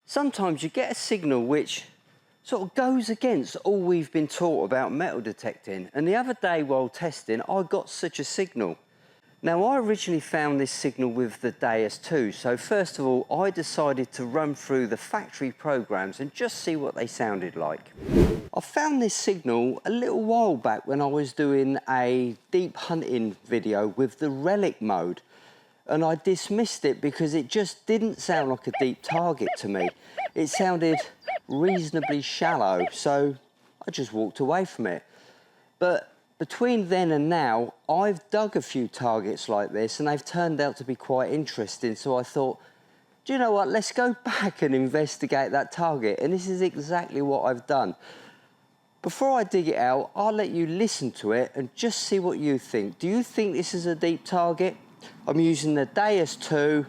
Sometimes you get a signal which sort of goes against all we've been taught about metal detecting. And the other day while testing, I got such a signal. Now, I originally found this signal with the Deus 2. So first of all, I decided to run through the factory programs and just see what they sounded like. I found this signal a little while back when I was doing a deep hunting video with the relic mode. And I dismissed it because it just didn't sound like a deep target to me. It sounded reasonably shallow, so I just walked away from it. But between then and now, I've dug a few targets like this and they've turned out to be quite interesting. So I thought, do you know what, let's go back and investigate that target. And this is exactly what I've done. Before I dig it out, I'll let you listen to it and just see what you think. Do you think this is a deep target? I'm using the Deus 2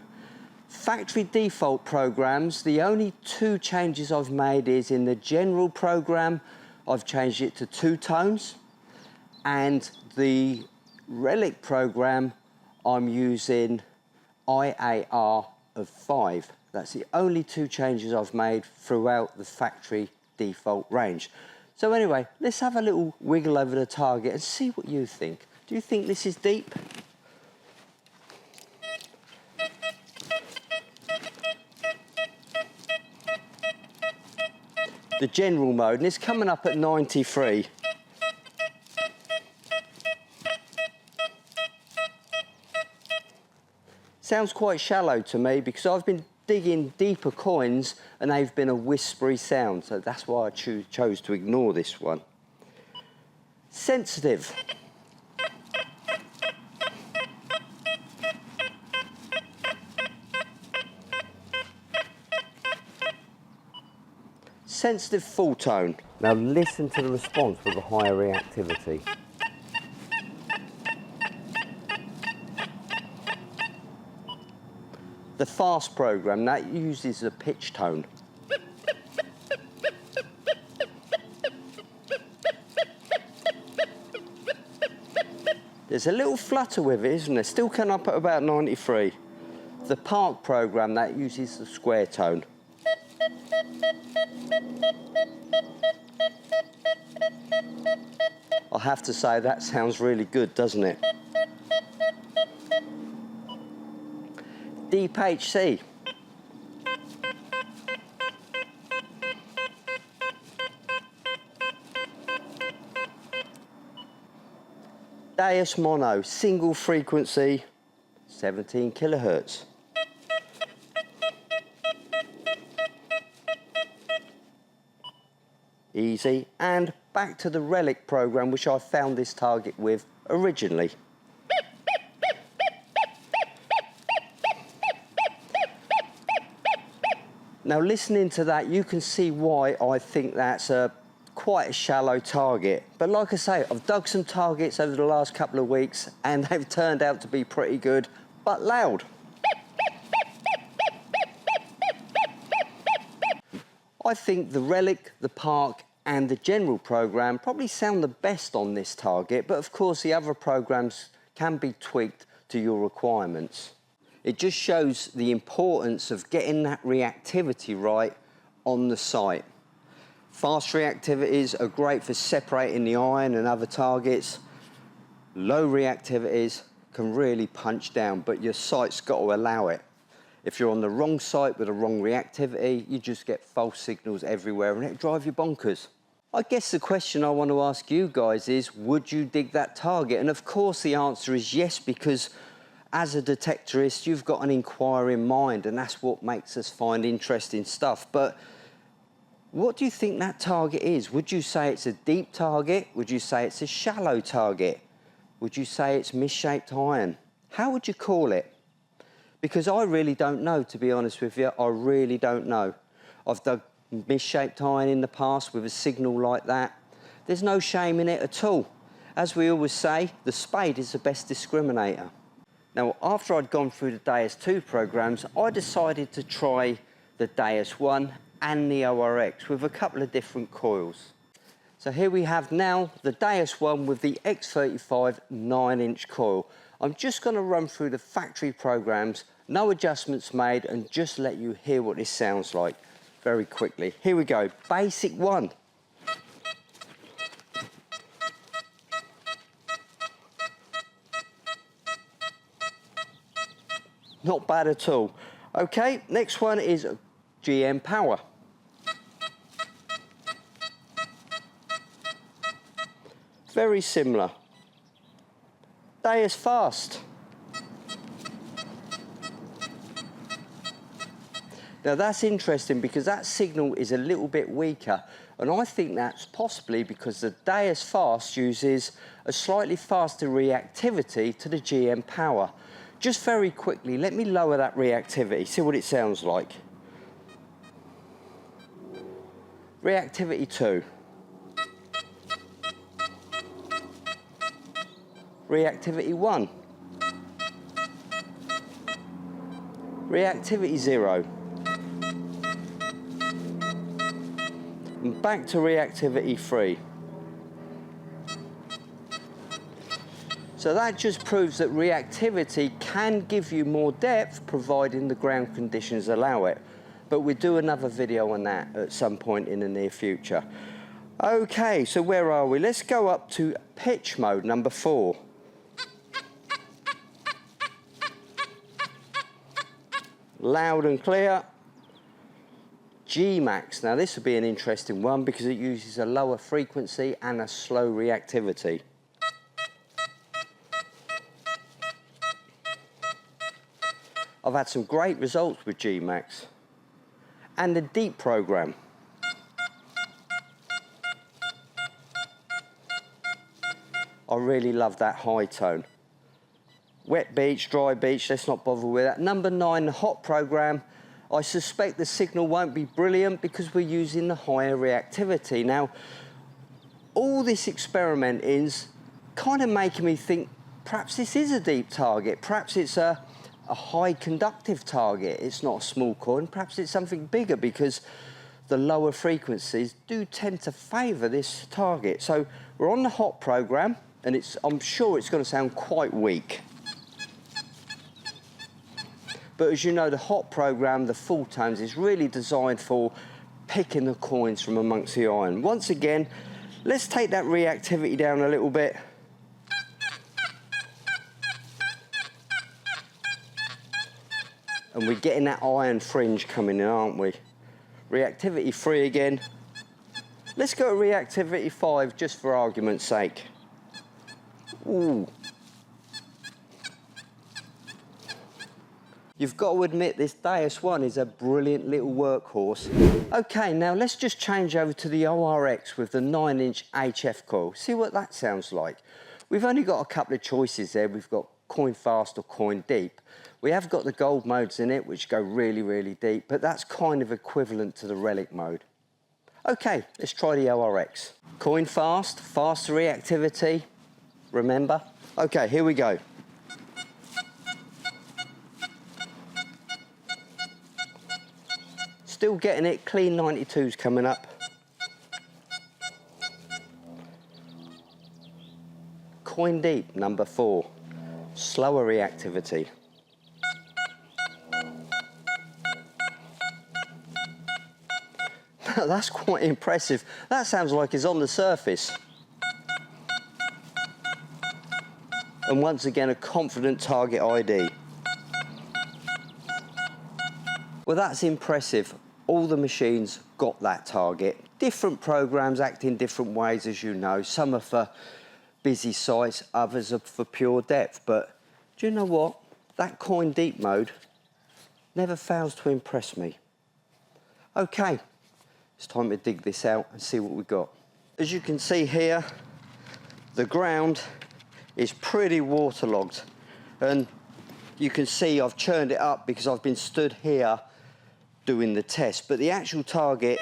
factory default programs. The only two changes I've made is in the general program, I've changed it to 2 tones. And the relic program, I'm using IAR of 5. That's the only 2 changes I've made throughout the factory default range. So anyway, let's have a little wiggle over the target and see what you think. Do you think this is deep? The general mode, and it's coming up at 93. Sounds quite shallow to me because I've been digging deeper coins and they've been a whispery sound, so that's why I chose to ignore this one. Sensitive. Sensitive full tone. Now listen to the response with a higher reactivity. The fast program, that uses a pitch tone. There's a little flutter with it, isn't there? Still coming up at about 93. The park program, that uses the square tone. I have to say, that sounds really good, doesn't it? Deep HC. Deus mono, single frequency, 17 kilohertz. Easy, and back to the relic program which I found this target with originally. Now listening to that, you can see why I think that's quite a shallow target. But like I say, I've dug some targets over the last couple of weeks and they've turned out to be pretty good, but loud. I think the relic, the park and the general program probably sound the best on this target, but of course the other programs can be tweaked to your requirements. It just shows the importance of getting that reactivity right on the site. Fast reactivities are great for separating the iron and other targets. Low reactivities can really punch down, but your site's got to allow it. If you're on the wrong site with the wrong reactivity, you just get false signals everywhere and it drives you bonkers. I guess the question I want to ask you guys is, would you dig that target? And of course the answer is yes, because as a detectorist, you've got an inquiring mind and that's what makes us find interesting stuff. But what do you think that target is? Would you say it's a deep target? Would you say it's a shallow target? Would you say it's misshaped iron? How would you call it? Because I really don't know, to be honest with you. I really don't know. I've dug misshaped iron in the past with a signal like that. There's no shame in it at all. As we always say, the spade is the best discriminator. Now, after I'd gone through the Deus 2 programs, I decided to try the Deus 1 and the ORX with a couple of different coils. So here we have now the Deus 1 with the X35 9-inch coil. I'm just going to run through the factory programs, no adjustments made, and just let you hear what this sounds like. very quickly. Here we go, basic one. Not bad at all. Okay, next one is GM power. Very similar. They as fast. Now that's interesting because that signal is a little bit weaker, and I think that's possibly because the day as fast uses a slightly faster reactivity to the GM power. Just very quickly, let me lower that reactivity, see what it sounds like. Reactivity 2. Reactivity 1. Reactivity 0. And back to reactivity 3. So that just proves that reactivity can give you more depth providing the ground conditions allow it. But we'll do another video on that at some point in the near future. Okay, so where are we? Let's go up to pitch mode, number 4. Loud and clear. G max. Now this would be an interesting one because it uses a lower frequency and a slow reactivity. I've had some great results with G max. And the deep program. I really love that high tone. Wet beach, dry beach, let's not bother with that. Number 9, the hot program. I suspect the signal won't be brilliant because we're using the higher reactivity. Now, all this experiment is kind of making me think perhaps this is a deep target. Perhaps it's a high conductive target. It's not a small coin. Perhaps it's something bigger because the lower frequencies do tend to favour this target. So we're on the hot program, and I'm sure it's going to sound quite weak. But as you know, the hot program, the full tones, is really designed for picking the coins from amongst the iron. Once again, let's take that reactivity down a little bit. And we're getting that iron fringe coming in, aren't we? Reactivity 3 again. Let's go to reactivity 5 just for argument's sake. Ooh. You've got to admit this Deus 1 is a brilliant little workhorse. Okay, now let's just change over to the ORX with the 9-inch HF coil. See what that sounds like. We've only got a couple of choices there. We've got coin fast or coin deep. We have got the gold modes in it, which go really, really deep, but that's kind of equivalent to the relic mode. Okay, let's try the ORX. Coin fast, faster reactivity, remember? Okay, here we go. Still getting it, clean 92s coming up. Coin deep, number 4. Slower reactivity. That's quite impressive. That sounds like it's on the surface. And once again, a confident target ID. Well, that's impressive. All the machines got that target. Different programs act in different ways, as you know. Some are for busy sites, others are for pure depth. But do you know what? That coin deep mode never fails to impress me. Okay, it's time to dig this out and see what we've got. As you can see here, the ground is pretty waterlogged. And you can see I've churned it up because I've been stood here doing the test, but the actual target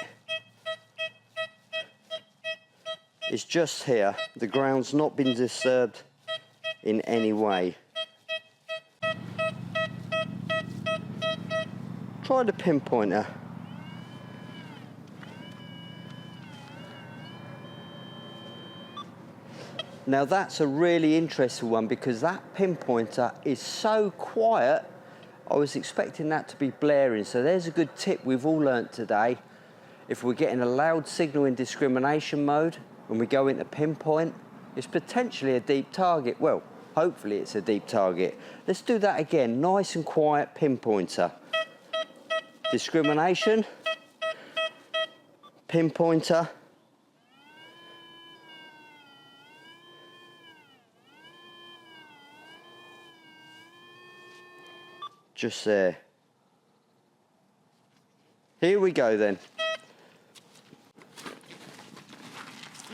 is just here. The ground's not been disturbed in any way. Try the pinpointer. Now that's a really interesting one because that pinpointer is so quiet, I was expecting that to be blaring, so there's a good tip we've all learnt today. If we're getting a loud signal in discrimination mode and we go into pinpoint, it's potentially a deep target. Well, hopefully it's a deep target. Let's do that again, nice and quiet pinpointer. Discrimination, pinpointer. Just there. Here we go then.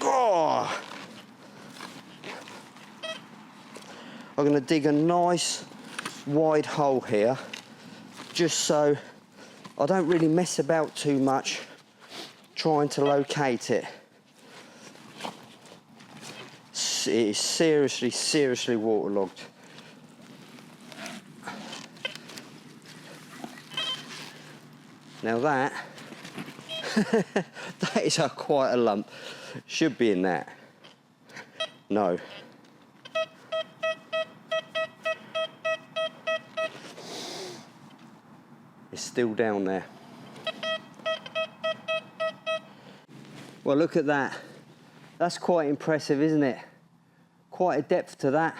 Oh. I'm going to dig a nice wide hole here, just so I don't really mess about too much trying to locate it. It is seriously, seriously waterlogged. Now that, that is quite a lump. Should be in that. No. It's still down there. Well, look at that. That's quite impressive, isn't it? Quite a depth to that.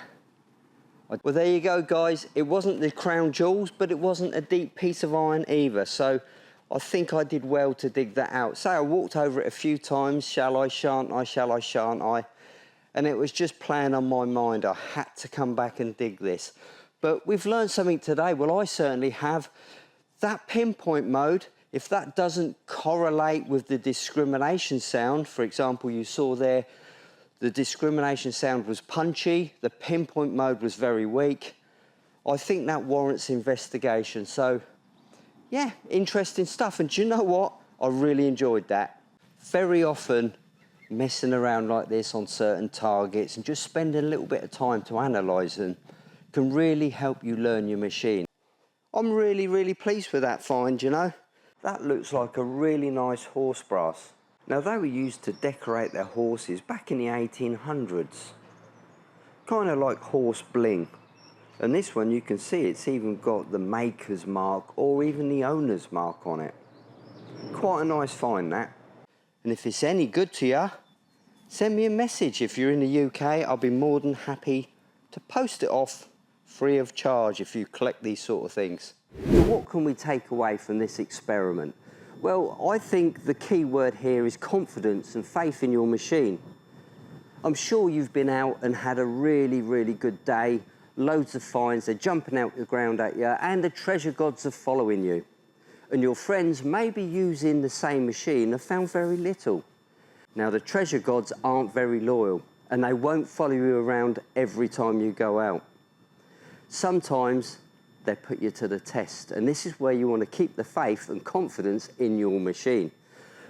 Well, there you go, guys. It wasn't the crown jewels, but it wasn't a deep piece of iron either. So I think I did well to dig that out. Say I walked over it a few times. Shall I, shan't I, shall I, shan't I? And it was just playing on my mind. I had to come back and dig this. But we've learned something today. Well, I certainly have. That pinpoint mode, if that doesn't correlate with the discrimination sound, for example, you saw there, the discrimination sound was punchy, the pinpoint mode was very weak, I think that warrants investigation. So, yeah, interesting stuff. And do you know what? I really enjoyed that. Very often, messing around like this on certain targets and just spending a little bit of time to analyse them can really help you learn your machine. I'm really, really pleased with that find, you know. That looks like a really nice horse brass. Now, they were used to decorate their horses back in the 1800s. Kind of like horse bling. And this one, you can see it's even got the maker's mark or even the owner's mark on it. Quite a nice find, that. And if it's any good to you, send me a message. If you're in the UK, I'll be more than happy to post it off free of charge if you collect these sort of things. But what can we take away from this experiment? Well, I think the key word here is confidence and faith in your machine. I'm sure you've been out and had a really, really good day, loads of finds, they're jumping out the ground at you, and the treasure gods are following you. And your friends may be using the same machine have found very little. Now, the treasure gods aren't very loyal, and they won't follow you around every time you go out. Sometimes they put you to the test, and this is where you want to keep the faith and confidence in your machine.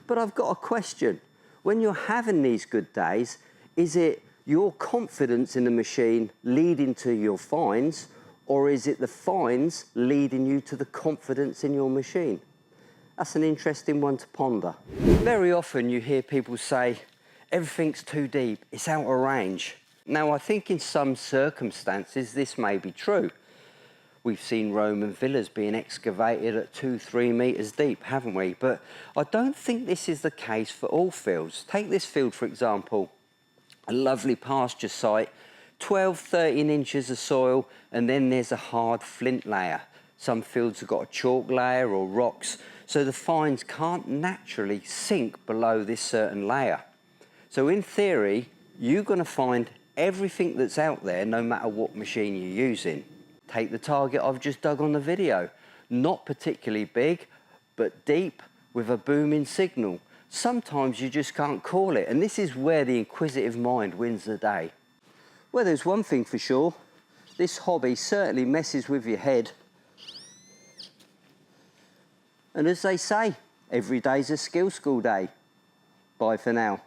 But I've got a question. When you're having these good days, is it your confidence in the machine leading to your finds, or is it the finds leading you to the confidence in your machine? That's an interesting one to ponder. Very often you hear people say, everything's too deep, it's out of range. Now, I think in some circumstances this may be true. We've seen Roman villas being excavated at 2-3 metres deep, haven't we? But I don't think this is the case for all fields. Take this field, for example, a lovely pasture site, 12-13 inches of soil, and then there's a hard flint layer. Some fields have got a chalk layer or rocks, so the finds can't naturally sink below this certain layer. So in theory, you're going to find everything that's out there, no matter what machine you're using. Take the target I've just dug on the video. Not particularly big, but deep with a booming signal. Sometimes you just can't call it, and this is where the inquisitive mind wins the day. Well, there's one thing for sure. This hobby certainly messes with your head. And as they say, every day's a skill school day. Bye for now.